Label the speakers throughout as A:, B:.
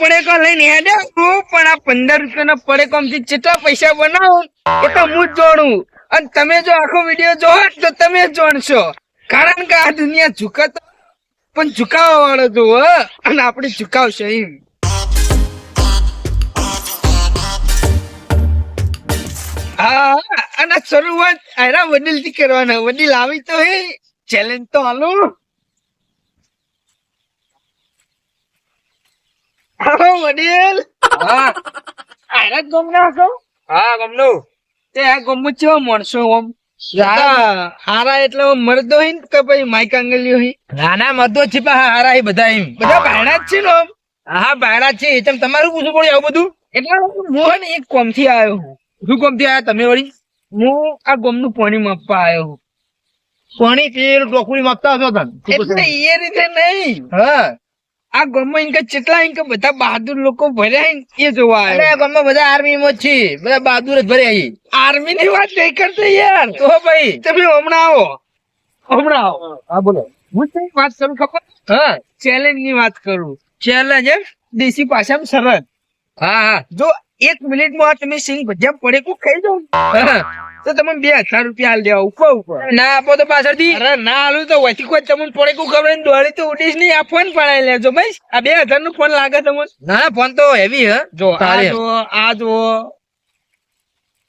A: પડેકો લઈને હેડે પણ આ 15 રૂપિયાના પડેકોમથી કેટલા પૈસા બનાવો એ તો હું જ જોણું. અને તમે જો આખો વિડીયો જોવો તો તમે જ જોણશો. કારણ કે આ દુનિયા ઝુકાતો પણ ઝુકાવા વાળો જોવો અને આપણે ઝુકાવશે એમ. હા અને શરૂઆત આયરા વડીલ થી કરવાના. વડીલ આવી તો હે ચેલેન્જ તો હાલો. હાલો વડીલ.
B: હા
A: આયરા ગમના છો?
B: હા ગમનું
A: તે આ ગમુ ચેવા માણસો ઓમ હારા એટલે મરદો હી કે ભાઈ માઈક આંગલિયો હી?
B: નાના મરદો છે પણ હારા બધા એમ
A: બધા ભાયડા જ છે ને ઓમ.
B: હા બાયડા છે. તેમ તમારું પૂછવું પડ્યું આવું બધું?
A: એટલે હું ને એક કોમ થી આવ્યો હું.
B: શું કામ થી આયા તમે વળી?
A: હું આ ગમનું પાણી માપવા આવ્યો હું.
B: પાણી તેલ ટોકરી માપતા હશો તને?
A: એટલે એ રીતે નહીં.
B: હા
A: આ ગમમાં ઇનકે કેટલા ઇનકે બધા બહાદુર લોકો ભર્યા હે ને એ જોવા
B: અરે
A: આવ્યો.
B: ગામમાં બધા આર્મી માં જ છે. બધા બહાદુર જ ભરે અહીં.
A: આર્મી ની વાત નહીં કરતો યાર.
B: તો ભાઈ
A: તમે હમણાં આવો. હમણાં આવો.
B: હા બોલો.
A: હું કઈ વાત કરું ખબર?
B: હા
A: ચેલેન્જ ની વાત કરું.
B: ચેલેન્જ એમ?
A: દેશી ભાષામાં શરત.
B: હા હા
A: જો 1 મિનિટમાં તમે સિંગ ભજીયા પડેકું ખાઈ જાવ
B: હા.
A: તો તમે 2000 રૂપિયા આલ દેવા ઉપર ઉપર.
B: ના આપો તો પાછળથી.
A: અરે ના આલું તો વચ્ચે કોઈ તમને પડેકું ખબર દોડી તો ઉડીશ નહીં. આ ફોન પડાવી લેજો ભાઈ. આ 2000 નો ફોન લાગે તમને?
B: ના ફોન તો હેવી હે.
A: જો આ
B: તારે.
A: જો આ જો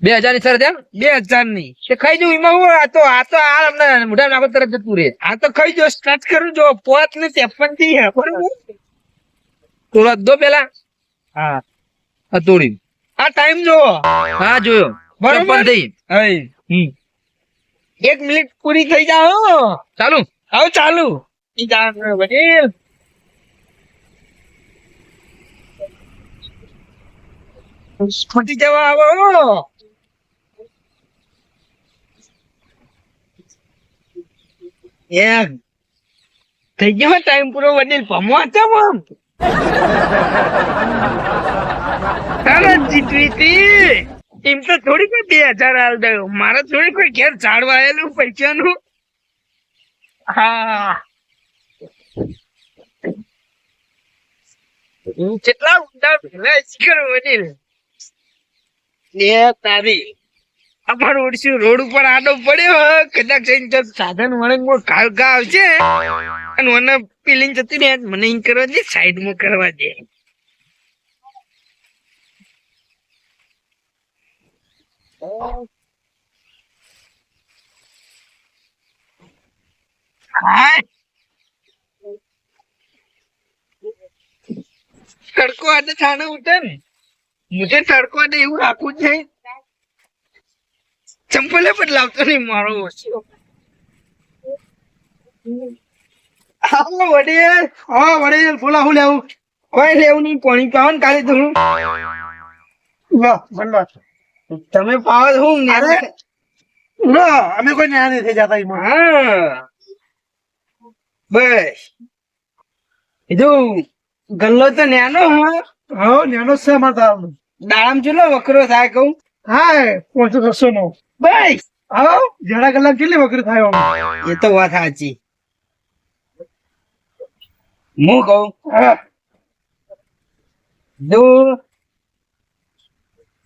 B: 2000 ની શરત એમ?
A: 2000 ની.
B: તે ખાઈ જવું એમાં હું આ અમને મોઢા નાખો તરત જતું રહે.
A: આ તો ખાઈ જો સ્ટાર્ટ કરું જો 5 ને 53 થી હે બરોબર.
B: થોડો દો પેલા.
A: હા
B: હા તોડી.
A: આ ટાઈમ જો
B: હા જોયો.
A: બરોબર.
B: બરોબર થઈ.
A: હવે 1 મિનિટ પૂરી થઈ જાઓ.
B: ચાલુ.
A: આવો ચાલુ. ઈ જાણ વડીલ. ફટી જવા આવો. એક થઈ ગયો ટાઈમ પૂરો વડીલ. ભમવા ચમ તરત જીતવી હતી. એમ તો થોડી કોઈ 2000 હાલ દયો. મારે થોડી કોઈ ઘેર ઝાડવા આવેલું પૈસાનું. હા કેટલા ઊંડા ભેલા શીખર વડીલ. એ તારી અમારું ઓડિશું રોડ ઉપર આડો પડ્યો કદાચ જઈને જો સાધન વળંગ ઘાવ ઘા આવશે અને મને પીલીને જતી ને મને એમ કરવા દે સાઈડ માં કરવા દે. હાય. તડકો આડે છાણે ઉઠે ને મુझे તડકો આડે એવું રાખવું જ નહીં. ચંપલે પણ લાવતો નહીં મારો ઓછો. હા વડીલ. હા વડીલ બોલા હું લેવું? કોઈ લેવું નહીં. પાણી પાવો ને કાલે થોડું. તમે પાવો તો હું
C: અમે કોઈ ન્યા નથી જતા એમાં.
A: હા બસ કીધું ગલ્લો તો નેનો હા.
C: હા ન્યાનો જ છે અમારે તાવ.
A: દાડામ ચેટલો વકરો થાય કહું?
C: હા 500 નો.
A: બસ
C: હા જણા કલાક કેટલી વખત થાય આમ?
A: એ તો વાત સાચી. હું કહું
C: હા
A: જો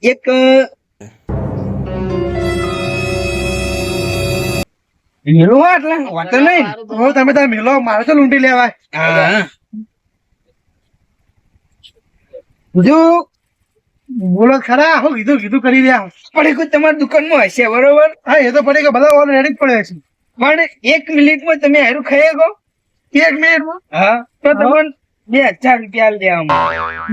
A: એક મેળું હોય એટલે વાત નહીં.
C: હવે તમે તાર મેલો મારે તો લૂંટી લેવાય.
A: હા જો
C: બોલો ખરા હું કીધું કીધું કરી રહ્યા.
A: પડે કોઈ તમારી દુકાનમાં હશે બરોબર.
C: હા એ તો પડે કે બધા ઓલ રેડી જ પડે છે.
A: પણ 1 મિનિટમાં તમે હારું ખાઈ શકો?
C: 1 મિનિટમાં
A: હા તો તમને 2000 રૂપિયા દેવામાં.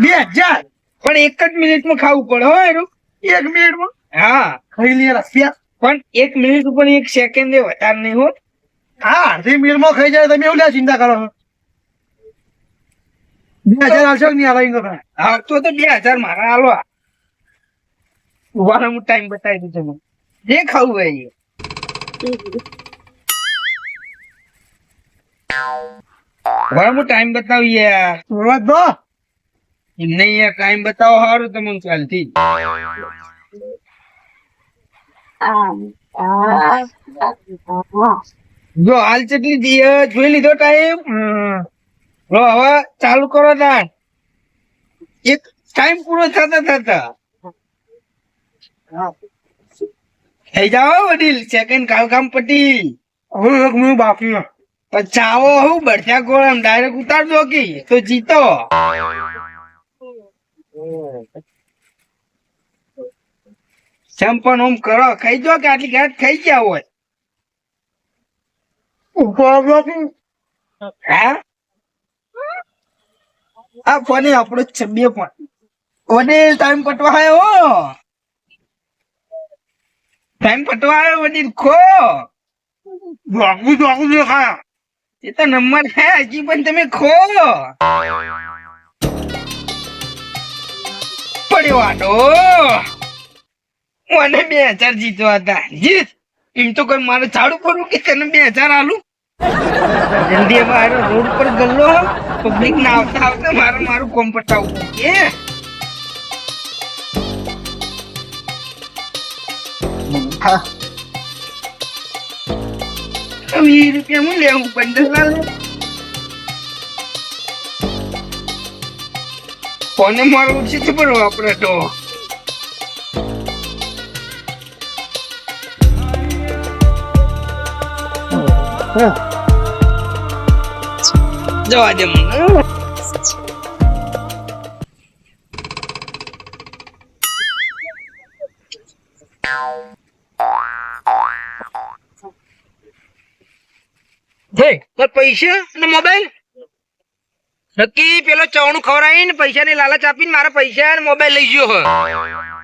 C: 2000
A: પણ 1 જ મિનિટમાં ખાવું પડે હો હારું.
C: 1 મિનિટમાં
A: હા
C: ખાઈ લઈએ રસ્યા.
A: પણ 1 મિનિટ ઉપર 1 સેકન્ડ એ વધારે નહીં હો.
C: હા અડધી મિનિટમાં ખાઈ જાય તમે એવું લ્યા ચિંતા કરો છો. 2000 આવશે કે નહીં આવે એમ કહો.
A: હા તો 2000 મારા હાલો. ઉભાનો હું ટાઈમ બતાવી દઉં તમને. જે ખાવું હોય એ. ઉભાનો હું ટાઈમ બતાવું યાર.
C: શરૂઆત દો.
A: એમ નહીં યાર ટાઈમ બતાવો સારું તમને ચાલતી. જો હાલ કેટલી જોઈ લીધો ટાઈમ. હવે ચાલુ કરો તાર. એક ટાઈમ પૂરો થતા થઈ જાઓ વડીલ, સેકન્ડ કામ પટી.
C: હવે એક મિનિટ બાકી છે.
A: ચાવો હું બળ્યા ગોળામ ડાયરેક્ટ ઉતાર દો કે તો જીતો. ચંપન ઓમ કરો, ખાઈ જો કે આટલી ઘાટ ખાઈ ગયા હોય.
C: ઉપર બાકી.
A: હા આ ફોને આપણો જ છે 2 પોઈન્ટ. વડીલ ટાઈમ પટવા આવ્યો, ટાઈમ પટવા આવ્યો વડીલ. ખો
C: બાકી દેખાય.
A: એ તો નંબર હે હજી પણ તમે ખો પડ્યો આડો. મને 2000 જીતવા હતા. જીત એમ તો કોઈ મારે ચાડું કરું કે તને 2000 આલું. જલ્દી મારો રોડ પર ગલ્લો પબ્લિક ના આવતા આવતા મારું કોમ પટાવું કે 20 રૂપિયા હું લેવું 15 લાલ કોને મારું છે તો પણ વાપરે તો જવા દે મને. પૈસા અને મોબાઈલ નક્કી પેલો ચવણું ખવડાવીને પૈસા ની લાલચ આપીને મારા પૈસા અને મોબાઈલ લઈ ગયો હોય.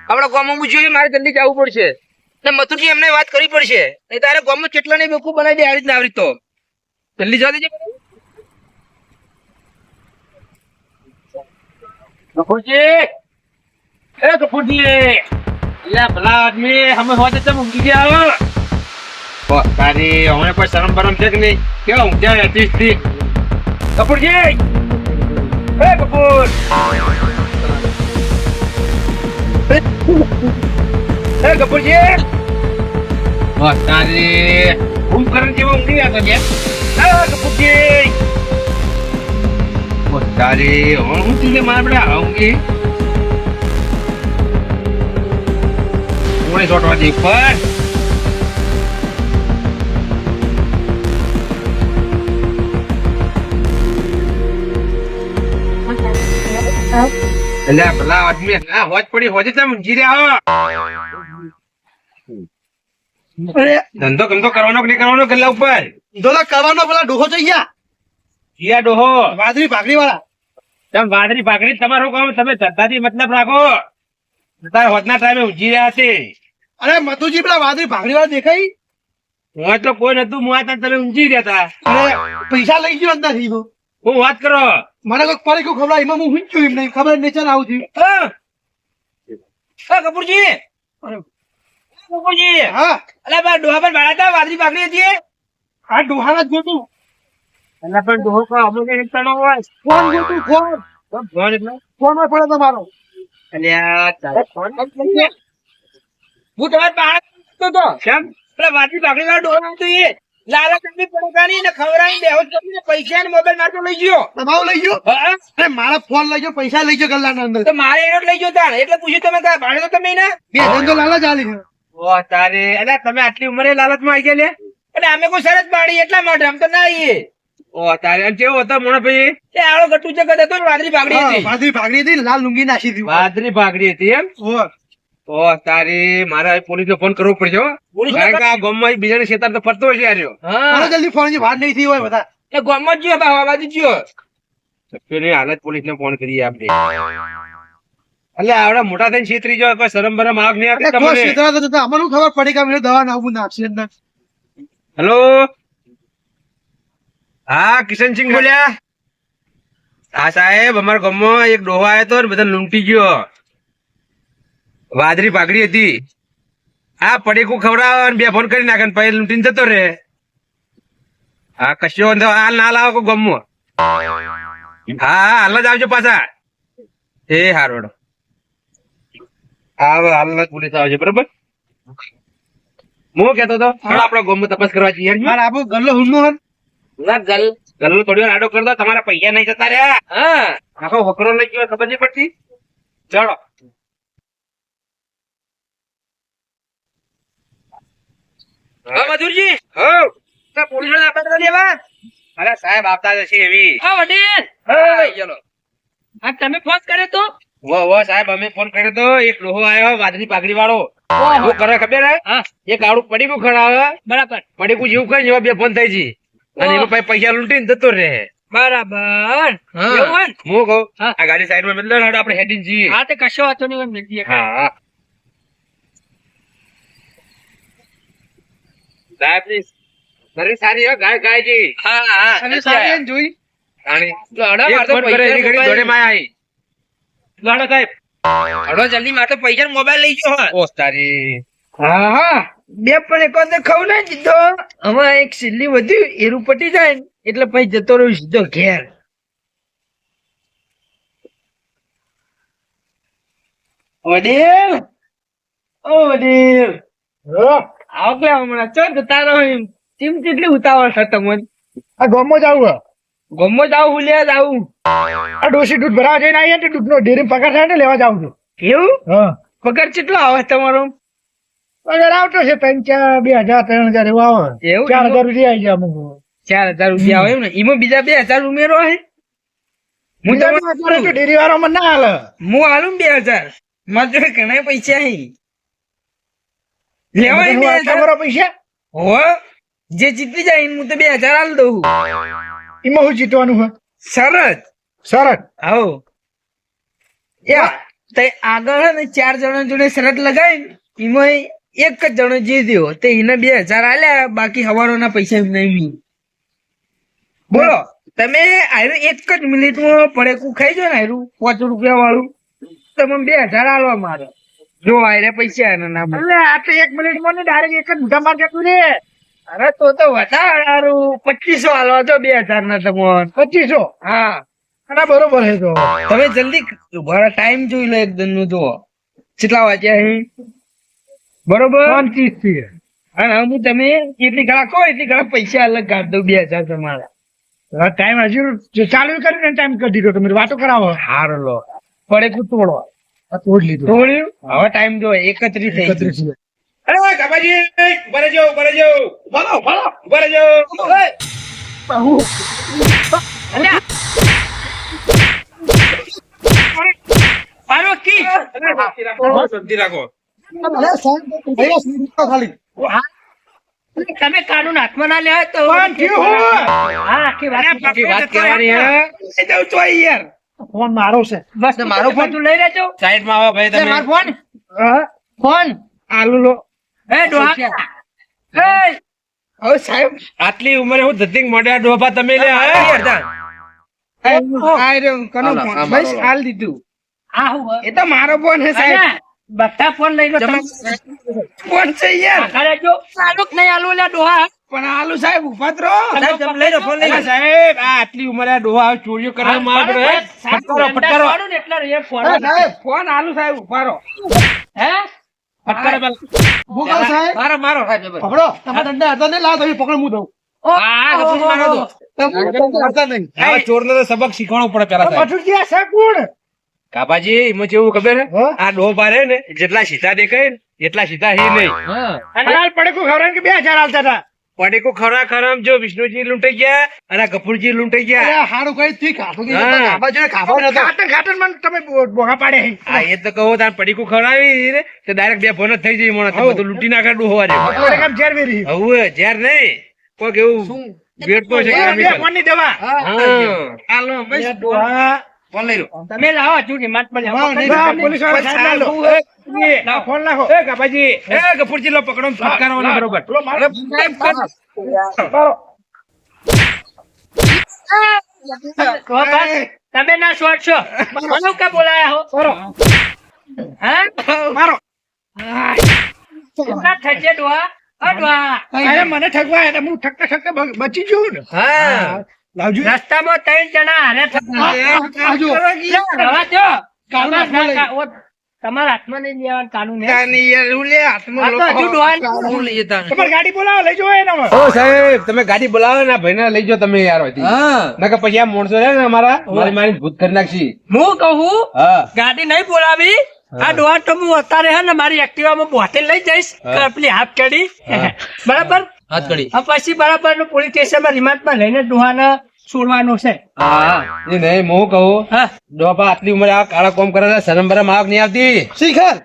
A: આપડા ગામમાં જોઈએ મારે જલ્દી જવું પડશે ને મથુરજી એમને વાત કરવી પડશે. નહીં તારે ગામમાં કેટલા ને બેકૂફ બનાવી દે આવી રીતના આવી તો જલ્દી જવા દેજે. કપૂરજી એ કપૂરજી ભલા આદમી અમે હોતે તમે ઊંઘી ગયા તારી હમણાં કોઈ શરમ બરમ છે કે નહીં? કેવા ઊંઘ્યા હતી કપૂરજી? એ કપૂર એ કપૂરજી તારી ઊંઘ કરણ જેવો ઊંઘી ગયા તો કપૂરજી તારી હું તું મારા બેટા આઉંગી હું છોટવા દે પર ભલા આદમી હોજ પડી હોજે તમે ઊંઘી રહ્યા ધંધો ગમતો કરવાનો કે નહીં કરવાનો ગલ્લા ઉપર
C: ધોલા કરવાનો પેલા ડોહો થઈ ગયા.
A: જીયા ડોહો
C: વાદળી ભાગડી વાળા.
A: તમે વાદળી ભાગડી તમારું કામ તમે ધંધાથી મતલબ રાખો. તારે હોજના ટાઈમે ઊંઘી રહ્યા છે.
C: અરે મધુજી પેલા વાદળી ભાગડી વાળા દેખાઈ.
A: હું તો કોઈ નતું હું આ તમે ઊંઘી રહ્યા હતા.
C: અરે પૈસા લઈ ગયો અંદર થી.
A: હું વાત કરો
C: મને કોઈ પડી ગયું ખબર એમાં હું ઊંઘ્યું એમ નહીં ખબર નીચે આવું થયું.
A: કપૂરજી કપૂરજી
C: હા
A: અલા બા ડોહા પર ભાડા હતા વાદળી ભાગડી હતી.
C: આ ડોહાના જ ગોતું.
A: અલા પણ ડોહો કો અમુક એક તણો હોય
C: ફોન ગોતું ફોન.
A: ફોન એટલે
C: ફોન માં પડે તમારો.
A: અલ્યા તારે ફોન હું તમારે બહાર તો કેમ પેલા વાદળી ભાગડી વાળો ડોહો હતો એ લાલા કંપની પડકાની ને ખવડાવી બેહોશ કરીને પૈસા ને મોબાઈલ મારતો લઈ ગયો.
C: તમારો લઈ ગયો.
A: હા
C: અરે મારા ફોન લઈ ગયો પૈસા લઈ ગયો ગલ્લાના અંદર.
A: તો મારે એનો જ લઈ ગયો તાણ એટલે પૂછ્યું તમે કા ભાડે તો તમે ના
C: 2000 તો લાલા ચાલી છે.
A: ઓ તારે અલ્યા તમે આટલી ઉંમરે લાલચમાં આવી ગયા લે એટલે અમે કોઈ શરત પાડી એટલા માટે આમ તો ના આવીએ. ઓ તારે અને કેવો હતો મોણા ભાઈ? એ આળો ગટુ જગત હતો ને વાદળી ભાગડી
C: હા,
A: હતી.
C: વાદળી ભાગડી હતી ને લાલ લુંગી નાખી હતી.
A: વાદળી ભાગડી હતી એમ?
C: ઓહ.
A: ઓ તારી મારા પોલીસ ને ફોન કરવો પડશે હો. કારણ કે આ ગામમાં બીજાને શેતાર તો ફરતો હશે યાર.
C: મારો જલ્દી ફોન ની વાત નહીં થઈ હોય બધા.
A: એ ગામમાં જ ગયો બા બાજુ ગયો. પેલી હાલત પોલીસ ને ફોન કરીએ આપણે. એટલે આવડા મોટા થઈને છેતરી જાવ કોઈ શરમ બરમ આગ નહીં આવતી
C: કોઈ
A: તમને?
C: છેતરાતો નતો. અમને ખબર પડી કે અમે દવા નાખવું નાખશે અંદર.
A: હેલો હા કિશનસિંહ બોલ્યા. હા સાહેબ અમારા ગામમાં એક ડોહો આવ્યો હતો ને બધા લૂંટી ગયો. વાદળી પાઘડી હતી. હા પડીકું ખવડાવો ને 2 ફોન કરી નાખે ને પછી લૂંટીને જતો રે. હા કશો વાંધો હાલ ના લાવો કોઈ ગામમાં. હા હાલ જ આવજો પાછા. એ હારોડો હા હાલ જ પોલીસ આવજો બરોબર. હું કેતો હતો આપડે ગામમાં તપાસ કરવા જઈએ.
C: મારે આપો ગલ્લો હુંનો હન.
A: ગલ્લો થોડી વાર આડો કરતો તમારા પૈસા નહીં જતા રહ્યા. હા આખો વકરો લઈ ગયો ખબર નહીં પડતી.
B: ચાલો હા મધુરજી
A: હો
B: પોલીસ વાળા આપતા હતા લેવા અરે સાહેબ આપતા જશે એવી
D: હા વડીલ
A: હા ચલો
D: આ તમે ફોન કર્યો તો
B: વો સાહેબ અમે ફોન કર્યો તો એક ડોહો આવ્યો વાદળી પાઘડી વાળો
D: ઓહો.
B: શું કરે ખબર હે
D: હા
B: એક આવડું પડીકું ખડાવે
D: બરાબર
B: પડીકું જેવું કઈ જેવા બે ફોન થઈ જી અને
D: ઓહ.
B: એમાં પછી પૈસા લૂંટીને જતો રહે
D: બરાબર
B: હા.
D: એવું હોય ને?
B: હું કહું
D: હા.
B: આ ગાડી સાઈડમાં બદલો ને આપણે હેડીને જઈએ
D: હા તે કશો વાંધો નહીં મિલ જઈએ
B: હા સાહેબ ની સર્વિસ સારી હો ગાય ગાયજી
D: હા હા
A: અને સારી જોઈ
B: રાણી
D: લડો
B: એક
D: માર તો
B: ફોન કરે એની ઘડી દોડે
D: પૈસા
B: માં આવી લાડો સાહેબ
D: હડો જલ્દી માર તો પૈસા મોબાઈલ લઈ ગયો હે
B: ઓસ તારી
A: હા હા બે પણ એક વાર ખાવ ના જીધો હવે એક સિલ્લી વધ્યું એરું પટી જાય ને એટલે પછી જતો રહ્યો સીધો ઘેર વડીલ ઓ વડીલ આવો કે હમણાં ચો જતા રહો એમ ચીમ કેટલી ઉતાવળ છે તમને
C: આ ગામમાં જ આવું
A: ગમો જાવ હુલિયા જાવું
C: આ ડોસી દૂધ ભરાવા જઈને આવીએ ને દૂધનો ડેરી પગાર થાય ને લેવા જાઉં છું
A: એવું
C: હા
A: પગાર કેટલો આવે તમારો
C: પગાર આવતો છે 2,000 એવો આવે
A: એવું?
C: 4,000 રૂપિયા આવી જાય અમુક
A: 4,000 રૂપિયા આવે એમ ને એમાં બીજા 2,000 ઉમેરો હે હું
C: તો ડેરી વાળો મને ના હાલે
A: હું હાલું 2,000 મારા જોડે ઘણા પૈસા હે લેવાય
C: હું આટલા
A: 2,000
C: બરો પૈસા
A: હો જે જીતી જાય એને હું તો 2,000 હાલ દઉં
C: એમાં શું જીતવાનું હોય
A: સરસ
C: સરસ
A: આવો યા તે આગળ હે ને 4 જણા જોડે શરત લગાવી એમાં એક જ જણો જીત્યો તે એને 2,000 આલ્યા બાકી હવારોના પૈસા એમ નહીં બોલો તમે આયરું એક જ મિનિટમાં પડેકું ખાઈ જો ને આયરું 5 રૂપિયા વાળું તમે 2,000 આલવા મારો જો આયરે પૈસા એના નામ
C: એટલે આ તો 1 મિનિટમાં ને ડાયરેક્ટ એક જ મોઢા માર જતું રે
A: અરે તો વધારે સારું 2,500 આલવા જો 2,000 ના તમને
C: 2,500
A: હા
C: અને બરોબર છે તો
A: તમે જલ્દી ઉભા ટાઈમ જોઈ લો એકદમ નું જુઓ કેટલા વાગ્યા છે બરોબર
C: 29 થી
A: અને હું તમે એટલી ઘણા કહો એટલી ઘણા પૈસા અલગ કાઢ દઉં 2,000 તમારા
C: ટાઈમ હજુ ચાલુ કરીને ટાઈમ કરી દીધો તમે વાતો કરાવો
A: હારો લો પડે કું તોડો
C: આ તોડ લીધું
A: તોડ્યું હવે ટાઈમ જો 31 થઈ ગયું.
C: 31.
B: અરે કાબાજી બરે જાઓ
C: બોલો બોલો
B: બરે જાઓ
D: મારો કી
B: શાંતિ રાખો
C: ખાલી
D: તમે કાનૂન હાથમાં ના લે તો
C: પણ થયું હોય.
D: હા આખી વાત
B: આખી વાત કહેવાની હે
A: એ જાઉં છું અહીં યાર
C: ફોન મારો છે
D: બસ મારો ફોન તું લઈ લેજો
B: સાઈડ માં આવો ભાઈ તમે
D: મારો ફોન
C: હા?
D: ફોન
A: આલુ લો
D: એ ડોહા એ
A: હવે સાહેબ
B: આટલી ઉંમરે હું ધતિંગ મોઢા ડોબા તમે લે હે
A: આ રહ્યો કનો
B: હાલો,
A: ફોન
B: આ
A: બસ
B: મારો.
A: હાલ દીધું
D: આ હું
A: એ તો મારો ફોન હે સાહેબ
D: અલ્યા, બધા ફોન લઈ લો તમે
A: ફોન છે યાર
D: આખા જો ચાલુ જ નહીં આલુ લે ડોહા
A: પણ આલુ સાહેબ ઉભા જ રહો
D: સાહેબ, તમે લઈ લો, ફોન લઈ લો.
B: અલા સાહેબ આ આટલી ઉંમરે ડોહા ચોરીઓ કરવા માં પડે ફટકારો ફટકારો
D: ફટકારો ને એટલે એ ફોન
A: સાહેબ ફોન આલુ સાહેબ ઉભા રહો
D: હે
B: ફટકારો પેલા
C: ભૂગલ સાહેબ
D: મારો મારો સાહેબ જબર.
C: પકડો તમારા દંડા હતા ને લાવ તમે પકડ હું દઉં
B: હા ગપુજી મારો દો
C: હતા નહીં
B: આ ચોરને તો સબક શીખવાડવું પડે પેલા સાહેબ
C: પાછું ગયા સાહેબ કોણ
B: કાબાજી એમાં કેવું ખબર હે
C: હા?
B: આ ડોબા રે ને જેટલા સીધા દેખાય ને એટલા સીધા હી નહીં
C: અને લાલ પડે કોઈ ખબર કે 2,000 આલતા હતા
B: પડીકો ખરા ખરામ જો વિષ્ણુજી લૂંટાઈ ગયા અને આ ગફુરજી લૂંટાઈ ગયા
C: અરે હારું કઈ થી ખાતું
B: હા.
C: ખાવા જોડે ખાવા નતો ખાતર ખાતર મને તમે બોગા પાડે હે.
B: આ એ તો કહો તાર પડીકો ખવડાવી ને તો ડાયરેક્ટ બે ફોન જ થઈ જાય મોણા તો બધું લૂંટી નાખે ડોહવા દે
C: આપણે કામ ઝેર વેરી
B: હવે ઝેર નહીં કોક એવું વેડતો છે
C: બે
B: chemical.
C: ફોનની દવા
B: હા
A: આલો બસ
C: ડોહા
B: ફોન લઈ લો
D: તમે લાવો ચૂંટી માટ પર
C: હા, નહીં, હા, પોલીસ વાળા સાહેબ લાવો.
B: ના ફોન નાખો એ કાબાજી એ ગફુરજી લો પકડો ને ફટકારવાનો બરોબર
C: પેલો મારો
A: સાહેબ કર
D: તો બસ, તમે ના છોડશો મને કા બોલાયા હો હા
C: મારો
D: કેટલા થશે ડોહા ઓ ડોહા
C: અરે મને ઠગવા એટલે હું ઠગતા ઠગતા બચી જઉં ને
B: હા
C: લાવજો
D: રસ્તામાં 3 જણા હારે થયા.
C: આજો.
D: રવા દ્યો.
C: કાલના
D: તમાર ના
C: ફોન લઈ.
D: કા- ઓ, તમારા હાથમાં નહીં લેવાનું કાનૂન હે.
A: તાની યાર હું લે હાથમાં
D: આ તો
A: લોકો
D: હજુ ડોહાને
A: હું લઈએ તાન.
C: તમારે ગાડી બોલાવો લઈ જાઓ એનામાં.
B: ઓ સાહેબ તમે ગાડી બોલાવો ને ભાઈને લઈ જાઓ તમે યાર હોયથી.
A: હા
B: નકર પછી આ માણસો રહે ને અમારા મારી ભૂત કરી નાખશી.
D: હું કહું
B: હા
D: ગાડી નહીં બોલાવી આ ડોહા તો હું અત્યારે હે ને મારી એક્ટિવામાં બોતે લઈ જઈશ
B: હા.
D: પેલી હાથ કડી બરાબર
A: હાથ કડી.
D: આ પછી બરાબર નું પોલીસ સ્ટેશનમાં રિમાન્ડમાં લઈને ડોહાને છોડવાનો છે
B: હા એ નહીં હું કહું
D: હા
B: ડોપા આટલી ઉંમરે આ કાળા કોમ કરે છે શરમ બરમ આવક નહીં આવતી.
C: શિખર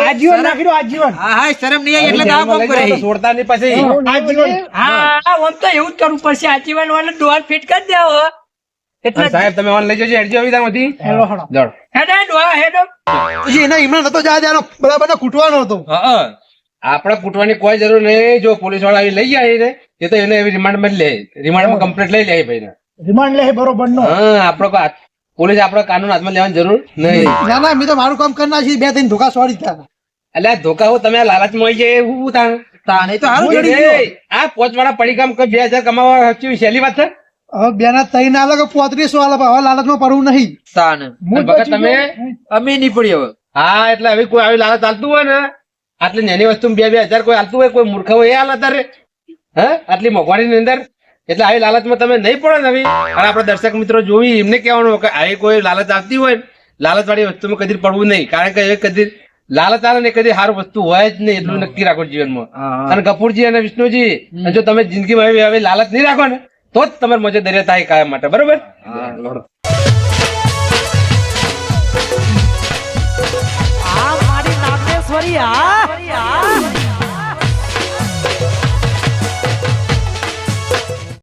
C: આજીવન નાખી દો આજીવન.
A: હા હા શરમ નહીં આવી એટલે તો આ કામ
B: લઈ જાઓ
A: કરે
B: તો છોડતા નહીં પછી.
C: આજીવન.
D: હા આમ તો એવું જ કરવું પડશે આજીવન વાળા ડોહા ફિટ કરી દેવો એટલે
B: અને સાહેબ તમે ઓન લઈ જજો હેડજો આવી ત્યાંથી.
C: Hello hello.
B: જાઓ.
D: હેડો ડોહા હેડો
C: પછી એના ઈમરાન નતો જા દેવાનો બરાબર ને કૂટવાનો હતો.
A: હા
B: આપણે પૂટવાની કોઈ જરૂર નહીં. જો પોલીસ વાળા આવી લઈ જાય ને એ તો એને એવી રિમાન્ડમાં જ લે. રિમાન્ડમાં કમ્પ્લીટ લઈ લે ભાઈ.
C: રિમાન્ડ લે બરોબર નો.
B: હા આપણો પોલીસ આપણો કાનૂન હાથમાં લેવાની જરૂર નહીં.
C: ના ના મેં તો મારું કામ કરી નાખી બે ત્રણ ધોકા સોરી થયા.
B: એટલે આ ધોકા હું તમે આ લાલચમાં આવી જાય એવું તાણ.
A: તાને તો હારું
C: હું
A: જડી
C: જડી
A: ગયો.
B: એ, આ પોચવાળા પડીકામ કોઈ 2000 કમાવા સાચી સહેલી વાત છે.
C: હવે બેના તઈ ના આલે કે 3500 આલે હવે લાલચમાં પડવું નહીં.
A: તાને
B: અને ભગત તમે
A: અમે નહીં પડી હવે.
B: હા એટલે હવે કોઈ આવી લાલચ ચાલતું હોય ને આટલી નાની વસ્તુ 2,000 કોઈ હાલતું હોય કોઈ મૂર્ખ હોય એ હાલ અત્યારે હા આટલી મોંઘવારી ની અંદર એટલે આવી લાલચમાં તમે નહીં પડો ને હવે. અને આપણા દર્શક મિત્રો જોવી એમને કહેવાનું કે આવી કોઈ લાલચ આવતી હોય ને લાલચ વાળી વસ્તુમાં કદી પડવું નહીં. કારણ કે એ કદી લાલચ આવે ને એ કદી સારું વસ્તુ હોય જ નહીં એટલું નક્કી રાખો જીવનમાં. અને કપૂરજી અને વિષ્ણુજી અને જો તમે જિંદગીમાં આવી લાલચ નહીં રાખો ને તો જ તમારે મજે દરિયા થાય કાયમ માટે. બરોબર.
E: આ મારી નાગેશ્વરી આ